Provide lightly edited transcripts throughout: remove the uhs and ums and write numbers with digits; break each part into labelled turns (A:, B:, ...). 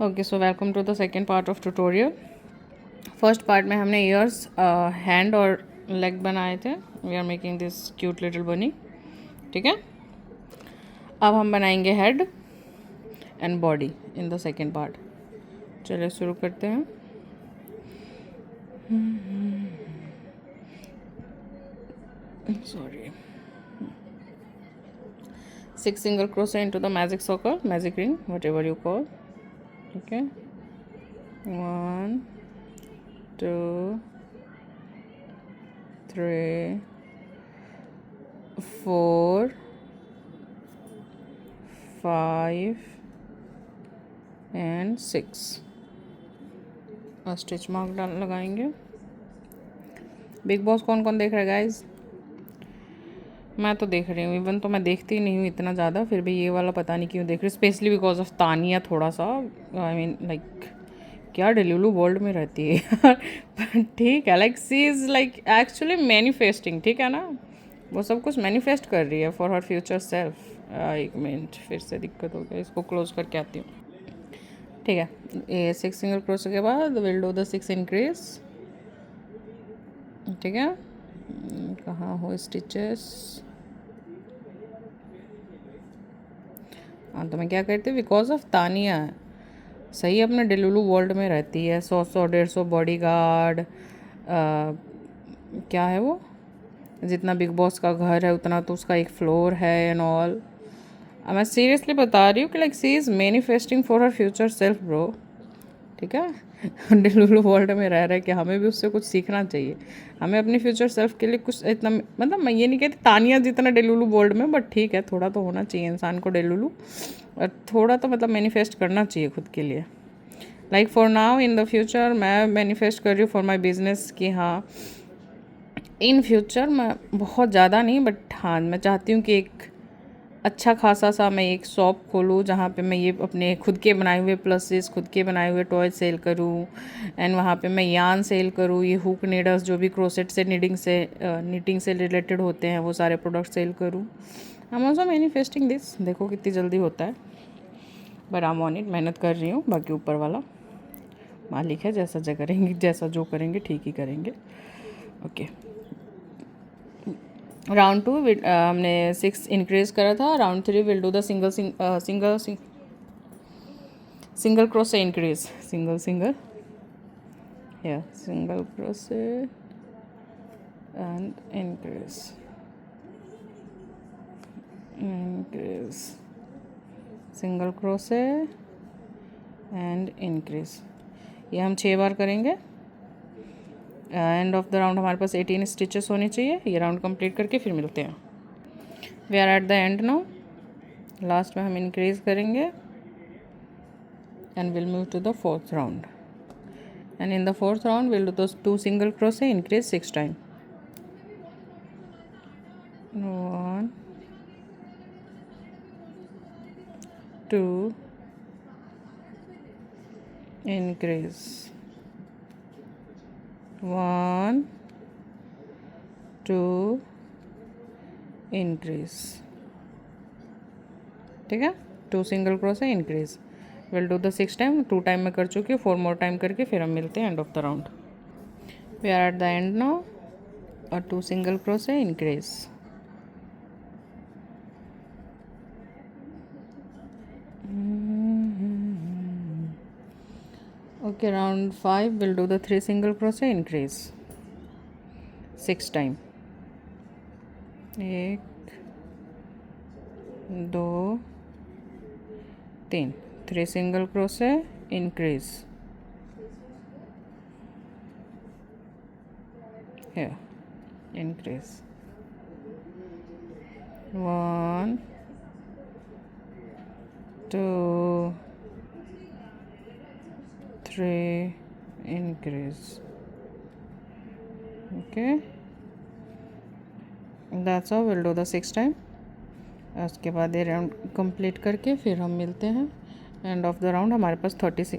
A: Okay, so welcome to the second part of tutorial. First part में हमने ears, hand और leg बनाए थे। We are making this cute little bunny. ठीक है, अब हम बनाएंगे head and body in the second part. चलिए शुरू करते हैं। Sorry. 6 single crochet into the magic circle, magic ring, whatever you call. Okay, 1 2 3 4 5 and 6 और स्टिच मार्क डाल लगाएंगे। बिग बॉस कौन कौन देख रहा है गाइज? मैं तो देख रही हूँ, इवन तो मैं देखती नहीं हूँ इतना ज़्यादा, फिर भी ये वाला पता नहीं क्यों देख रही, स्पेशली बिकॉज ऑफ तानिया। थोड़ा सा आई मीन लाइक क्या डेलुलू वर्ल्ड में रहती है यार। ठीक है, like she is like actually manifesting. ठीक है ना, वो सब कुछ मैनिफेस्ट कर रही है फॉर हर फ्यूचर सेल्फ। एक मिनट, फिर से दिक्कत हो गया, इसको क्लोज करके आती हूँ। ठीक है, ये 6 सिंगल क्रोशे के बाद विल डू द 6 इंक्रीज। ठीक है, कहाँ हो स्टिचेस? हाँ, तो मैं क्या करती हूँ, बिकॉज ऑफ तानिया सही अपने डेलुलू वर्ल्ड में रहती है। 100-150 बॉडी गार्ड, क्या है वो, जितना बिग बॉस का घर है उतना तो उसका एक फ्लोर है एंड ऑल। मैं सीरियसली बता रही हूँ कि like she is manifesting for her future self bro. ठीक है, डेलुलू वर्ल्ड में रह रहे कि हमें भी उससे कुछ सीखना चाहिए। हमें अपनी फ्यूचर सेल्फ के लिए कुछ इतना, मतलब मैं ये नहीं कहती तानिया जितना डेलुलू वर्ल्ड में, बट ठीक है थोड़ा तो होना चाहिए इंसान को डेलुलू, और थोड़ा तो मतलब मैनिफेस्ट करना चाहिए खुद के लिए। Like for now in the future मैं मैनिफेस्ट कर रही हूँ फॉर माई बिजनेस कि हाँ इन फ्यूचर मैं बहुत ज़्यादा नहीं, बट हाँ मैं चाहती हूँ कि एक अच्छा खासा सा मैं एक शॉप खोलूँ जहाँ पे मैं ये अपने खुद के बनाए हुए प्लसेस, खुद के बनाए हुए टॉय सेल करूँ एंड वहाँ पे मैं यान सेल करूँ, ये हुक नीडल्स जो भी क्रोसेट से नीटिंग से रिलेटेड होते हैं वो सारे प्रोडक्ट सेल करूँ। I am also manifesting this. देखो कितनी जल्दी होता है, but I am on it, मेहनत कर रही हूँ। बाकी ऊपर वाला मालिक है, जैसा जो करेंगे, जैसा जो करेंगे ठीक ही करेंगे। ओके, राउंड 2 हमने 6 इंक्रीज करा था। Round 3 will do the single crochet increase, single या single crochet and increase single crochet and increase. ये हम 6 बार करेंगे। एंड ऑफ द राउंड हमारे पास 18 स्टिचेस होने चाहिए। ये राउंड कंप्लीट करके फिर मिलते हैं। We are at the end now. Last में हम इंक्रीज करेंगे and will move to the fourth round. And in the fourth round will do 2 single crochet, increase 6 time. 1 2 increase, 1 2 increase। ठीक है, 2 single crochet increase, will do the 6 time. 2 time में कर चुकी हूँ, 4 more time करके फिर हम मिलते हैं end of the round. We are at the end now. और 2 single crochet increase. Okay, round 5 we'll do the 3 single crochet, increase 6 time. 1 2 3, 3 single crochet, increase here, increase 1 2 3 increase। okay, that's all, we'll do the 6 time. उसके बाद ये round complete करके फिर हम मिलते हैं end of the round. हमारे पास 30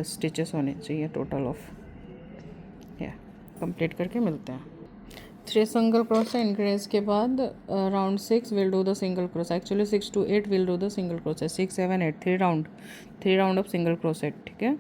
A: stitches होने चाहिए टोटल ऑफ। या कंप्लीट करके मिलते हैं। 3 सिंगल क्रोशे इंक्रीज के बाद round 6 will do the single crochet. Actually 6 to 8 will do the single crochet. 6 7 8 3 round of single crochet. ठीक है.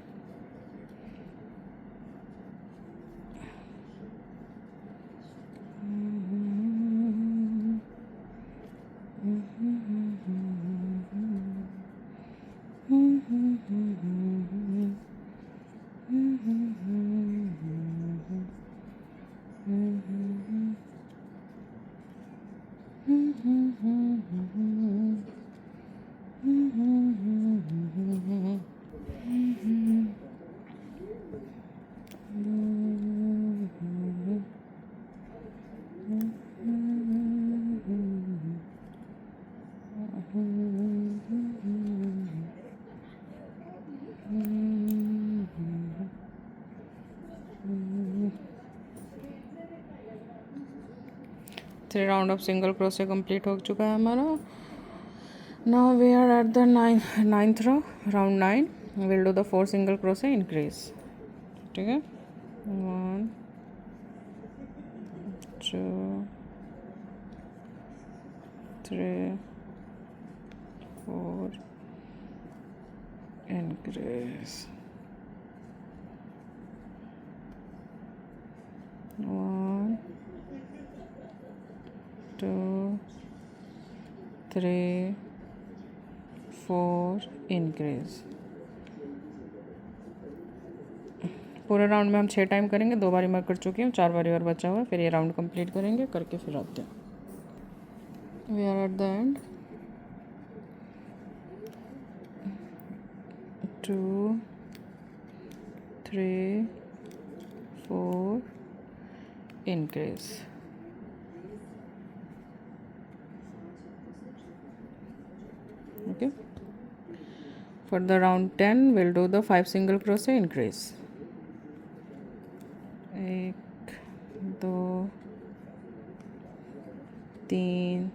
A: Three round of single crochet complete हो चुका है हमारा. Now we are at the ninth row. Round 9 will do the 4 single crochet increase. ठीक है. 1 2 3 4 increase. 1 2 3 4 increase. पूरे round में हम 6 टाइम करेंगे. 2 बारी मैं कर चुकी हूँ, 4 बारी और बचा हुआ है. फिर ये राउंड कंप्लीट करेंगे, करके फिर आते हैं. We are at the end. 2 3 4 increase. Okay. For the round 10 we'll do the 5 single crochet increase. 1 2 3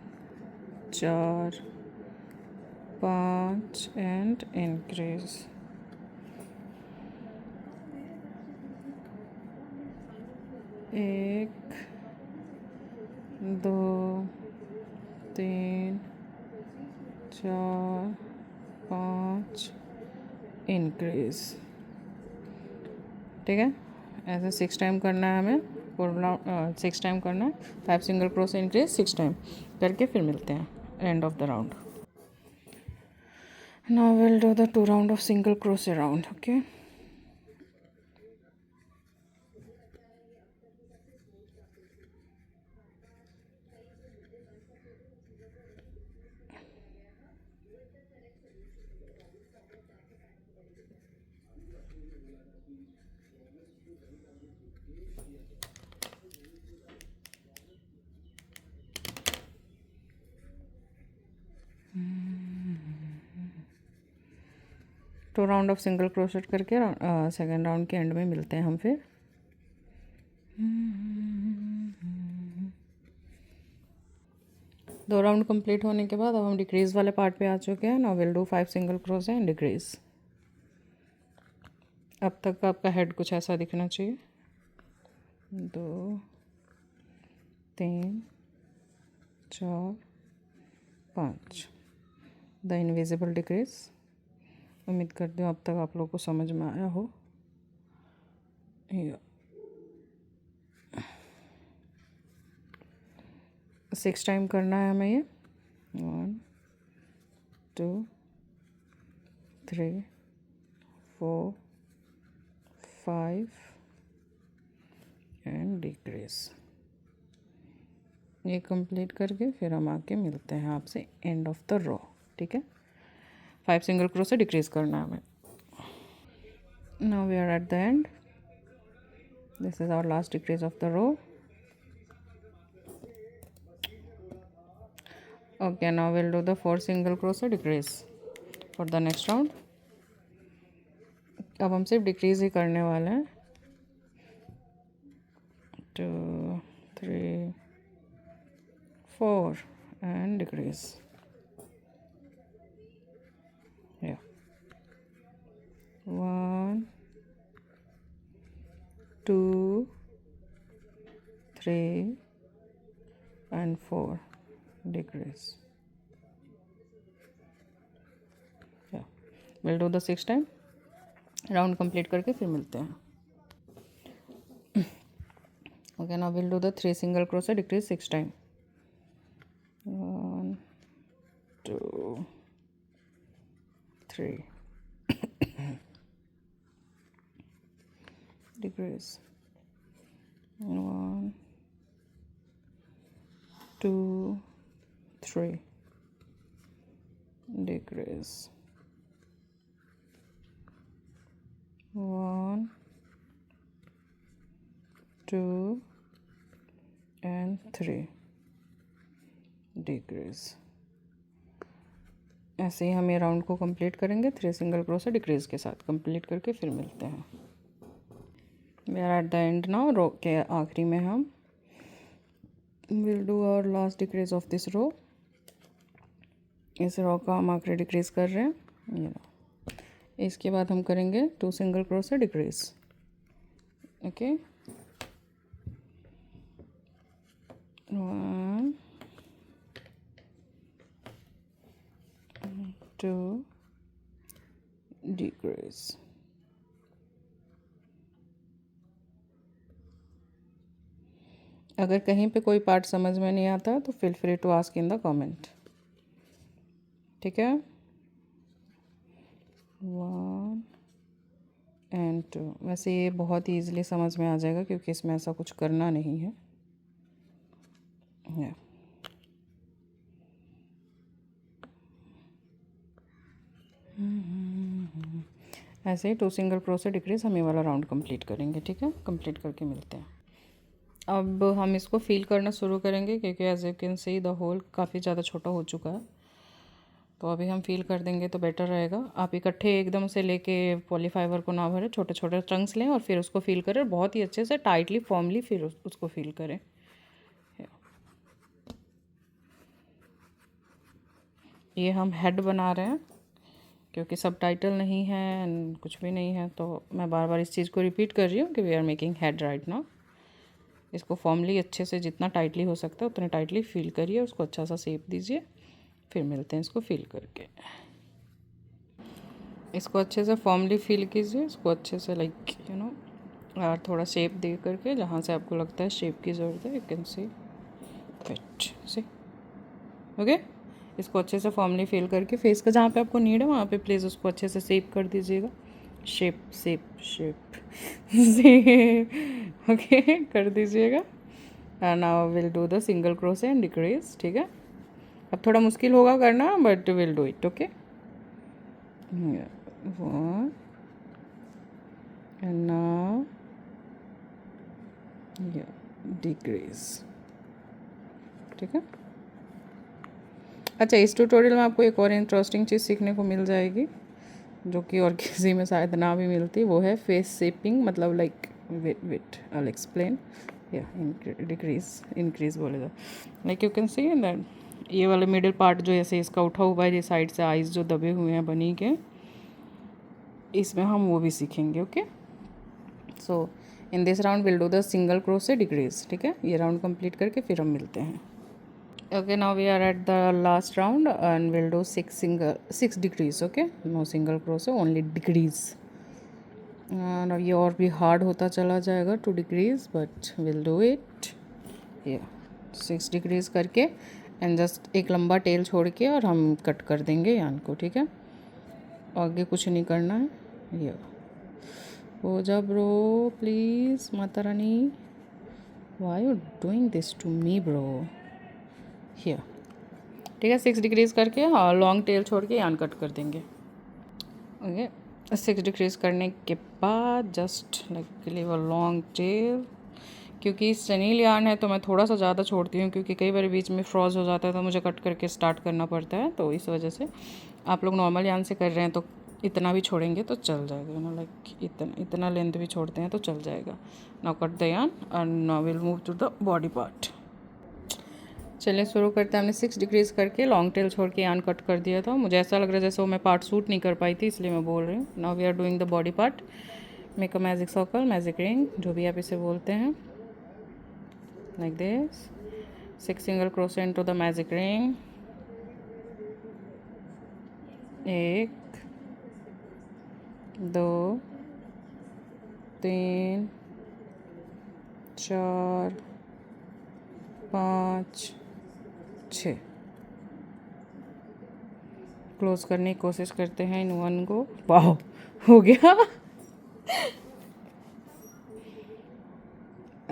A: 4 5 and increase. 1 2 3 4 5 increase. ठीक है. ऐसे 6 टाइम करना है हमें. पूरा 6 टाइम करना है. 5 सिंगल क्रोशे इंक्रीज 6 टाइम करके फिर मिलते हैं end of the round. Now will do the 2 round of single crochet round. Okay. Two round of single crochet करके सेकेंड राउंड के एंड में मिलते हैं हम फिर. दो राउंड कंप्लीट होने के बाद अब हम डिक्रीज वाले पार्ट पे आ चुके हैं. Now will do 5 single crochet and decrease. अब तक का आपका हेड कुछ ऐसा दिखना चाहिए. 2 3 4 5 द इनविजिबल डिक्रीज. उम्मीद करती हूँ अब तक आप लोगों को समझ में आया हो. 6 टाइम करना है हमें ये. 1 2 3 4 5 एंड डिक्रीज. ये कंप्लीट करके फिर हम आके मिलते हैं आपसे एंड ऑफ द रो. ठीक है. 5 सिंगल क्रोशे डिक्रीज करना है हमें. Now we are at the end. This is our last decrease of the row. Okay, now we'll do the 4 single crochet decrease for the next round. अब हम सिर्फ decrease ही करने वाले हैं. 2 3 4 and decrease. Yeah. 1 2 3 and 4 degrees. Yeah, we'll do the 6 time. Round complete करके फिर मिलते हैं. Okay, now we'll do the 3 single crochet, decrease 6 time. 1 2 3 decrease. 1 2 3 decrease. 1 2 and 3 decrease. ऐसे ही हम ये राउंड को कंप्लीट करेंगे 3 सिंगल क्रोशे डिक्रीज के साथ. कंप्लीट करके फिर मिलते हैं. We are at the end now. Row के आखिरी में हम will do our last decrease of this row. इस रो का हम आखिरी डिक्रीज कर रहे हैं. ये रो. इसके बाद हम करेंगे 2 single crochet decrease. Okay, 1 2 decrease. अगर कहीं पे कोई पार्ट समझ में नहीं आता तो feel free to ask in the comment. ठीक है. 1 and 2. वैसे ये बहुत ही ईजिली समझ में आ जाएगा क्योंकि इसमें ऐसा कुछ करना नहीं है. Yeah. ऐसे ही 2 सिंगल क्रोशे डिक्रीज हम ये वाला राउंड कंप्लीट करेंगे. ठीक है, कंप्लीट करके मिलते हैं. अब हम इसको फील करना शुरू करेंगे क्योंकि as you can see the hole काफ़ी ज़्यादा छोटा हो चुका है. तो अभी हम फील कर देंगे तो बेटर रहेगा. आप इकट्ठे एकदम से लेके पॉलीफाइबर को ना भरें, छोटे छोटे चंक्स लें और फिर उसको फील करें बहुत ही अच्छे से, टाइटली, फॉर्मली फिर उसको फील करें. ये हम हेड बना रहे हैं क्योंकि सब टाइटल नहीं है एंड कुछ भी नहीं है, तो मैं बार बार इस चीज़ को रिपीट कर रही हूँ कि we are making head right now. इसको फॉर्मली अच्छे से जितना टाइटली हो सकता है उतने टाइटली फील करिए, उसको अच्छा सा शेप दीजिए. फिर मिलते हैं इसको फील करके. इसको अच्छे से फॉर्मली फील कीजिए. इसको अच्छे से लाइक यू नो और थोड़ा शेप दे करके जहाँ से आपको लगता है शेप की ज़रूरत है. यू कैन सी फिट सी. ओके, इसको अच्छे से फॉर्मली फील करके फेस का जहाँ पे आपको नीड है वहाँ पे प्लीज़ उसको अच्छे से शेप कर दीजिएगा. शेप शेप शेप ओके कर दीजिएगा. And now will do the single crochet and decrease. ठीक है, अब थोड़ा मुश्किल होगा करना but will do it. Okay, 1 and now decrease. ठीक है. अच्छा, इस ट्यूटोरियल में आपको एक और इंटरेस्टिंग चीज़ सीखने को मिल जाएगी जो कि और किसी में शायद ना भी मिलती. वो है फेस शेपिंग. मतलब लाइक विट आई एक्सप्लेन. या डिक्रीज इंक्रीज बोलेगा. Like you can see that ये वाला मिडिल पार्ट जो ऐसे इसका उठा हुआ है, ये साइड से आइज जो दबे हुए हैं बनी के, इसमें हम वो भी सीखेंगे. Okay, so in this round will do the single crochet decrease. ठीक है, ये राउंड कंप्लीट करके फिर हम मिलते हैं. Okay, now we are at the last round and we'll do 6 decrease. Okay, no single crochet, only decrease. अब ये और भी हार्ड होता चला जाएगा to decrease but will do it. ये 6 डिक्रीज करके एंड जस्ट एक लंबा टेल छोड़ के और हम कट कर देंगे यान को. ठीक है, आगे कुछ नहीं करना है. ये हो जा bro please. Mata Rani, why you doing this to me bro. Here. ठीक है, 6 डिक्रीज करके लॉन्ग टेल छोड़ के यान कट कर देंगे. ओके, 6 डिक्रीज करने के बाद just like leave a long tail. क्योंकि सनील यान है तो मैं थोड़ा सा ज़्यादा छोड़ती हूँ क्योंकि कई बार बीच में फ्रॉज हो जाता है तो मुझे कट करके स्टार्ट करना पड़ता है. तो इस वजह से आप लोग नॉर्मल यान से कर रहे हैं तो इतना भी छोड़ेंगे तो चल जाएगा ना. लाइक इतना लेंथ भी छोड़ते हैं तो चल जाएगा. Now cut the yarn and now will move to the body part. चलिए शुरू करते हैं. हमने 6 डिक्रीज करके लॉन्ग टेल छोड़ के यान कट कर दिया था. मुझे ऐसा लग रहा है जैसे वो मैं पार्ट सूट नहीं कर पाई थी, इसलिए मैं बोल रही हूँ. Now we are doing the body part. Make a magic circle, magic ring, जो भी आप इसे बोलते हैं, like this. 6 single crochet into the magic ring, 1 2 3 4 5 6। Close करने की कोशिश करते हैं इन वन को। वाह, हो गया।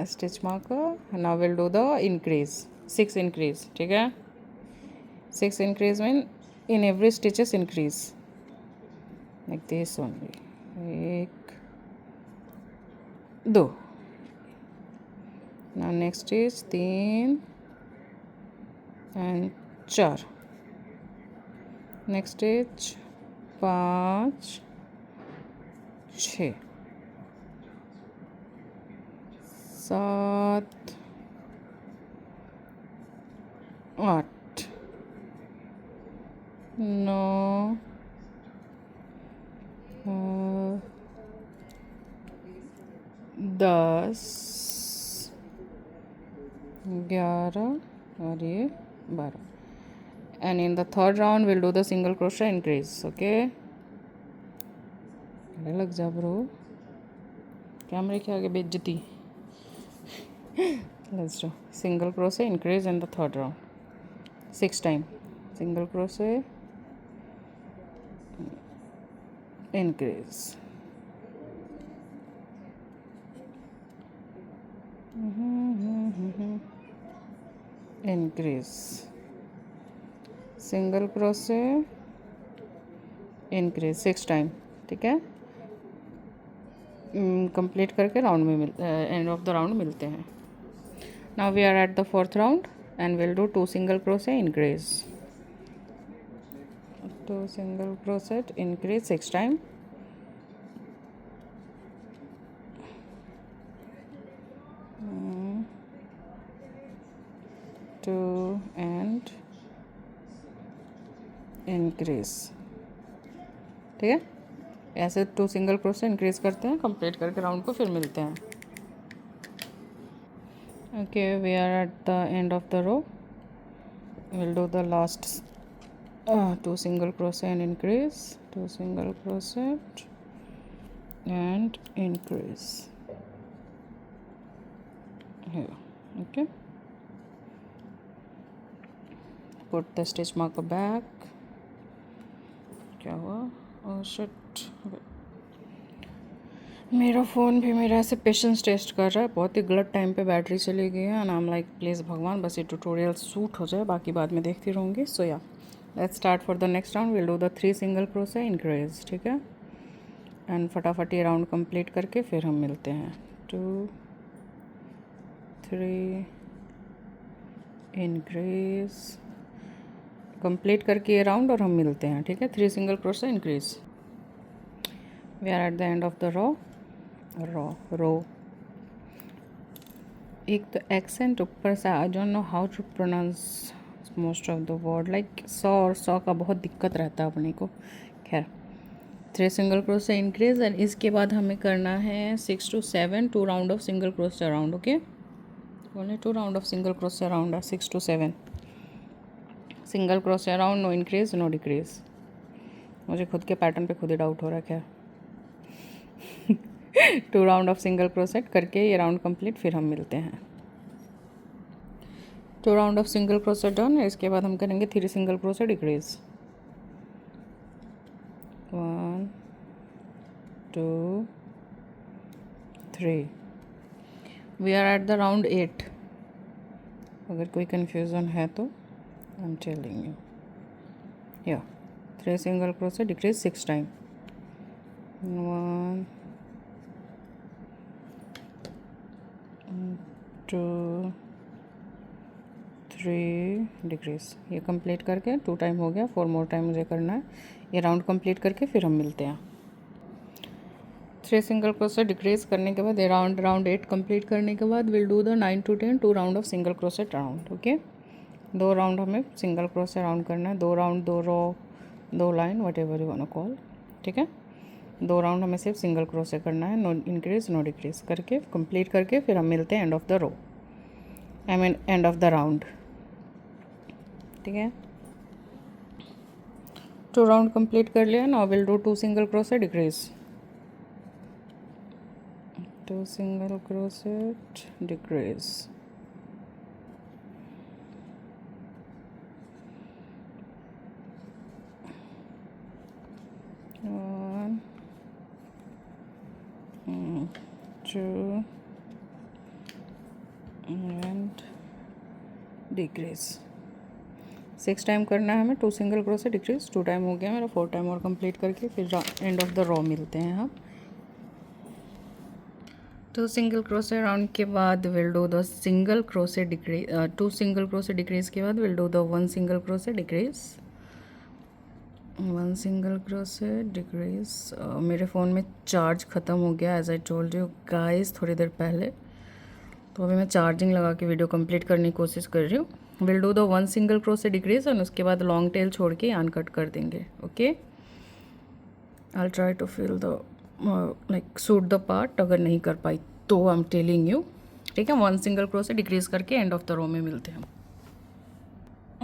A: Stitch marker. Now will do the increase, 6 increase, ठीक है। 6 increase mean in every stitches increase like this only. 1 2। Now next is 3 and 4। Next is 5 6 7 8 9 10 11 और ये 12। And in the third round will do the single crochet increase. Okay, लग जा bro, कैमरे के आगे बेइज्जती। Let's do single crochet increase in the third round, 6 time single crochet increase, increase, single crochet increase 6 time, ठीक है। Complete करके round में एंड ऑफ द राउंड मिलते हैं। Now we are at the fourth round and we'll do 2 single crochet increase, 2 single crochet increase 6 time, 2 and increase, ठीक है। ऐसे 2 single crochet increase करते हैं, कंप्लीट करके राउंड को फिर मिलते हैं। Okay, we are at the end of the row. We'll do the last 2 single crochet and increase, 2 single crochet and increase here. Okay, put the stitch marker back. क्या हुआ? Oh shit, मेरा phone भी मेरा ऐसे patience test कर रहा है। बहुत ही गलत टाइम पे बैटरी चली गई है। नाम लाइक प्लीज़ भगवान बस ये ट्यूटोरियल सूट हो जाए, बाकी बाद में देखती रहूँगी। सो या let's start for the next round. Will do the 3 single crochet increase, ठीक है। एंड फटाफट ये राउंड कंप्लीट करके फिर हम मिलते हैं। 2 3 इंक्रीज, कंप्लीट करके ये राउंड और हम मिलते हैं, ठीक है। 3 single crochet increase. We are at the end of the row. एक तो एक्सेंट ऊपर से, I don't know how to pronounce most of the word, like सौ का बहुत दिक्कत रहता है अपने को। खैर, 3 सिंगल क्रोशे इंक्रीज एंड इसके बाद हमें करना है 6 to 7 2 round of single crochet round. Okay, only 2 round of single crochet round है, 6 to 7 single crochet round, no increase no decrease. मुझे खुद के पैटर्न पे खुद ही डाउट हो रहा है क्या। 2 राउंड ऑफ सिंगल क्रोशेट करके ये राउंड कंप्लीट, फिर हम मिलते हैं। 2 round of single crochet done. इसके बाद हम करेंगे 3 single crochet decrease. 1 2 3। We are at the round 8। अगर कोई कंफ्यूजन है तो आई एम टेलिंग यू। या 3 single crochet decrease 6 time. 1 2 3 decrease. ये कंप्लीट करके 2 टाइम हो गया, 4 मोर टाइम मुझे करना है। ये राउंड कंप्लीट करके फिर हम मिलते हैं। 3 सिंगल क्रोशेट डिक्रीज करने के बाद ये राउंड 8 कंप्लीट करने के बाद will do the 9 to 10 2 round of single crochet round. Okay, 2 round हमें सिंगल क्रोशेट राउंड करना है। 2 round, 2 row, 2 line, whatever you want to call, ठीक है। 2 राउंड हमें सिर्फ सिंगल क्रोशे करना है, नो इंक्रीज नो डिक्रीज करके कंप्लीट करके फिर हम मिलते हैं end of the row, I mean end of the round. ठीक है। 2 राउंड कंप्लीट कर लिया। Now will do 2 single crochet decrease, 2 single crochet decrease, 1 2 and decrease. 6 time करना है हमें 2 सिंगल क्रोशे डिक्रीज। 2 टाइम हो गया मेरा, 4 टाइम और कंप्लीट करके फिर एंड ऑफ द रो मिलते हैं हम। 2 सिंगल क्रोशे राउंड के बाद will do the single crochet decrease, 2 single crochet decrease के बाद will do the 1 single crochet decrease, 1 single crochet decrease. मेरे फ़ोन में चार्ज ख़त्म हो गया as I told you guys थोड़ी देर पहले, तो अभी मैं चार्जिंग लगा के वीडियो कंप्लीट करने की कोशिश कर रही हूँ। Will do the 1 single crochet decrease और उसके बाद लॉन्ग टेल छोड़ के यान कट कर देंगे। Okay, I try to fill the like suit the part. अगर नहीं कर पाई तो आई एम टेलिंग यू, ठीक है। 1 सिंगल क्रोशे डिक्रीज करके एंड ऑफ द रो में मिलते हैं।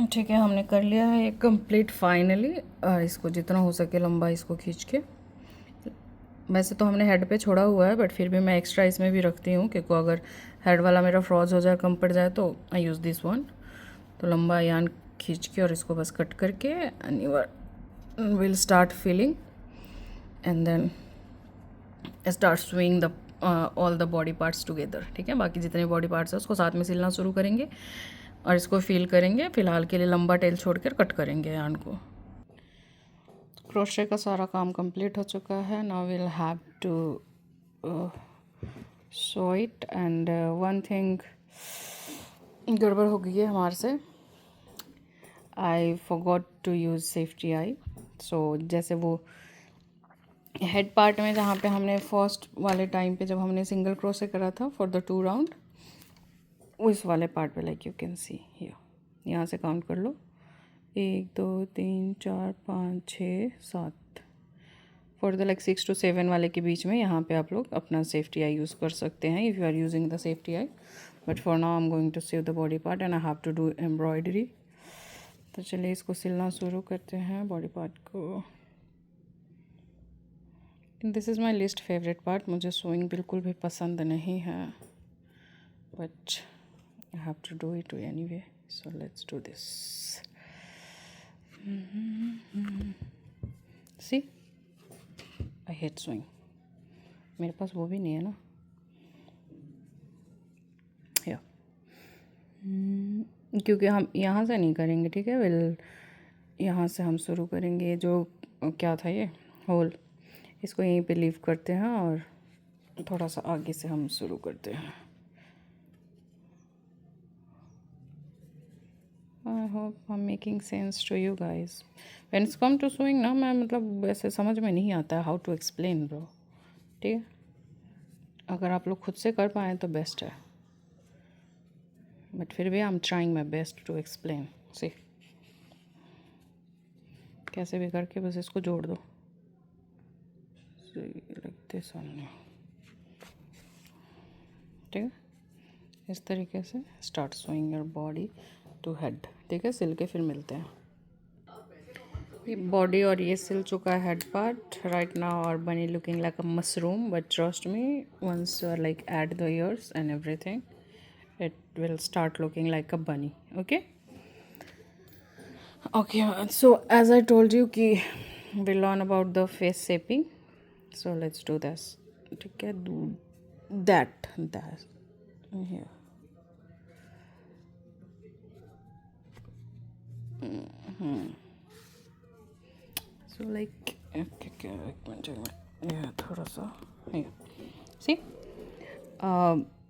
A: ठीक है, हमने कर लिया है ये कंप्लीट फाइनली। इसको जितना हो सके लंबा इसको खींच के, वैसे तो हमने हेड पे छोड़ा हुआ है बट फिर भी मैं एक्स्ट्रा इसमें भी रखती हूँ क्योंकि अगर हेड वाला मेरा फ्रॉज हो जाए, कम पड़ जाए तो आई यूज़ दिस वन। तो लंबा यान खींच के और इसको बस कट करके and you will start filling and then start sewing the all the body parts together. ठीक है, बाकी जितने बॉडी पार्ट्स हैं उसको साथ में सिलना शुरू करेंगे और इसको फील करेंगे। फिलहाल के लिए लंबा टेल छोड़कर कट करेंगे यान को। क्रोशे का सारा काम कंप्लीट हो चुका है। Now will have to sew it and one thing गड़बड़ हो गई है हमारे से। I forgot to use safety eye. So जैसे वो हेड पार्ट में जहाँ पे हमने फर्स्ट वाले टाइम पे जब हमने सिंगल क्रोशे करा था फॉर द 2 राउंड, उस वाले पार्ट पे like you can see here, यहाँ से काउंट कर लो 1 2 3 4 5 6 7 फॉर द लाइक 6 to 7 वाले के बीच में यहाँ पे आप लोग अपना सेफ्टी आई यूज़ कर सकते हैं if you are using the safety eye. But for now I am going to save the body part and I have to do embroidery. तो चलिए इसको सिलना शुरू करते हैं बॉडी पार्ट को। This is my least favourite part. मुझे sewing बिल्कुल भी पसंद नहीं है but I have to do it anyway, so let's do this. See, I hate sewing. मेरे पास वो भी नहीं है ना। या क्योंकि हम यहाँ से नहीं करेंगे, ठीक है। वेल यहाँ से हम शुरू करेंगे। जो क्या था ये होल, इसको यहीं पे लीव करते हैं और थोड़ा सा आगे से हम शुरू करते हैं। I hope I am making sense to you guys. When it's come to sewing ना, मैं मतलब वैसे समझ में नहीं आता है हाउ टू एक्सप्लेन ब्रो, ठीक है। अगर आप लोग खुद से कर पाएँ तो बेस्ट है, बट फिर भी I am trying my best to explain. See कैसे भी करके बस इसको जोड़ दो लाइक दिस ओनली, ठीक है। इस तरीके से start sewing your body to head, ठीक है। सिल के फिर मिलते हैं। ये बॉडी और ये सिल चुका है head part right now our bunny looking like a mushroom, but trust me once like add the ears and everything it will start looking like a bunny. Okay, so as I told you कि we'll learn about the face shaping, so let's do this. ठीक है, do that here. So like okay, एक minute ये थोड़ा सा see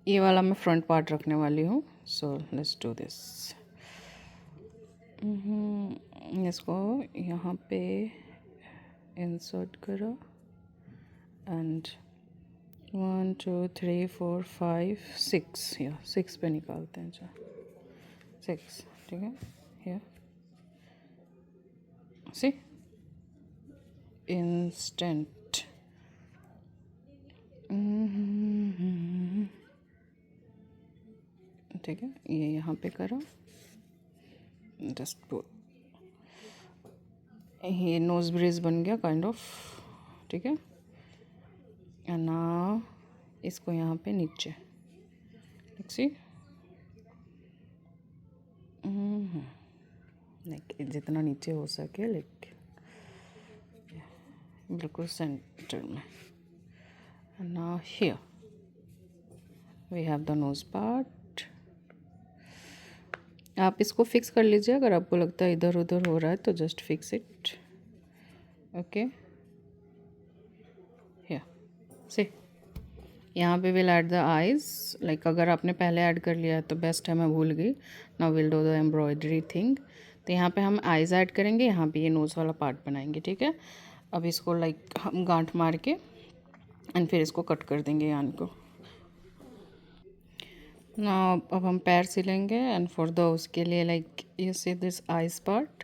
A: ये वाला मैं फ्रंट पार्ट रखने वाली हूँ। So let's do this. इसको यहाँ पे इंसर्ट करो एंड 1 2 3 4 5 6 या 6 पे निकालते हैं। 6, ठीक है। हियर सी इंस्टेंट, ठीक है। ये यहाँ पे करो जस्ट ये नोज ब्रिज बन गया काइंड ऑफ, ठीक है। एंड नाउ इसको यहाँ पे नीचे सी लाइक जितना नीचे हो सके, लाइक बिल्कुल सेंटर में। Now here we have the nose part. आप इसको फिक्स कर लीजिए, अगर आपको लगता है इधर उधर हो रहा है तो just fix it, okay. Here see यहाँ पे will add the eyes, like अगर आपने पहले ऐड कर लिया है तो बेस्ट है, मैं भूल गई। Now will do the embroidery thing. तो यहाँ पे हम आइज़ ऐड करेंगे, यहाँ पे ये नोज़ वाला पार्ट बनाएंगे, ठीक है। अब इसको लाइक हम गांठ मार के एंड फिर इसको कट कर देंगे यान को। ना अब हम पैर सिलेंगे एंड फॉर द उसके लिए like you see this eyes part,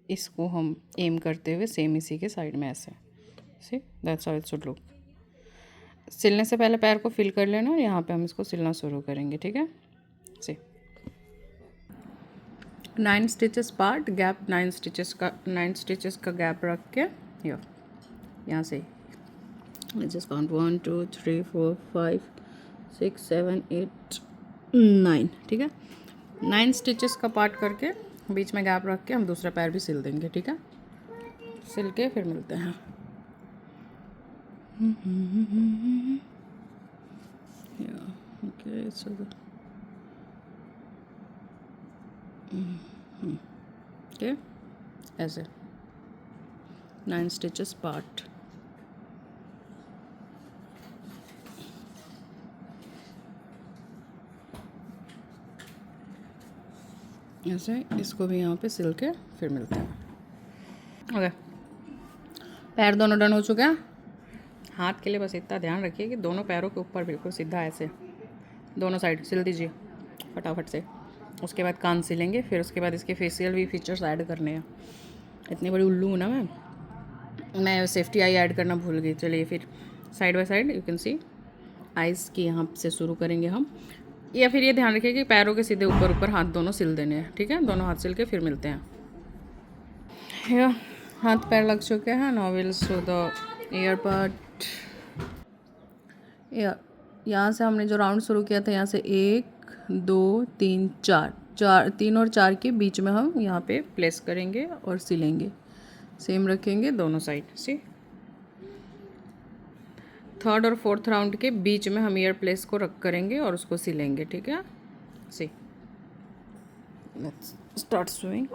A: इसको हम एम करते हुए सेम इसी के साइड में ऐसे see that's how it should look. सिलने से पहले पैर को फिल कर लेना और यहाँ पे हम इसको सिलना शुरू करेंगे, ठीक है। सी 9 स्टिचेस पार्ट गैप, 9 स्टिचेस का गैप रख के यहाँ से जस्ट काउंट 1 2 3 4 5 6 7 8 9, ठीक है। 9 स्टिचेस का पार्ट करके बीच में गैप रख के हम दूसरा पैर भी सिल देंगे, ठीक है। सिल के फिर मिलते हैं। ओके सो ओके ऐसे 9 स्टिचेस पार्ट। ऐसे इसको भी यहाँ पे सिल के फिर मिलते हैं, ओके। पैर दोनों डन हो चुके हैं। हाथ के लिए बस इतना ध्यान रखिए कि दोनों पैरों के ऊपर बिल्कुल सीधा ऐसे दोनों साइड सिल दीजिए फटाफट से। उसके बाद कान सिलेंगे, फिर उसके बाद इसके फेशियल भी फीचर्स ऐड करने हैं। इतनी बड़ी उल्लू हूँ ना मैं सेफ्टी आई ऐड करना भूल गई। चलिए फिर side by side you can C eyes की यहाँ से शुरू करेंगे हम, या फिर ये ध्यान रखिए कि पैरों के सीधे ऊपर ऊपर हाथ दोनों सिल देने हैं, ठीक है। दोनों हाथ सिल के फिर मिलते हैं। हाथ पैर लग चुके हैं। Now will show the year part. यहाँ से हमने जो राउंड शुरू किया था, यहाँ से 1 2 3 4 3 और 4 के बीच में हम यहाँ पे प्लेस करेंगे और सिलेंगे। सेम रखेंगे दोनों साइड सी। 3rd और 4th राउंड के बीच में हम ईयर प्लेस को रख करेंगे और उसको सिलेंगे, ठीक है। See let's start swing.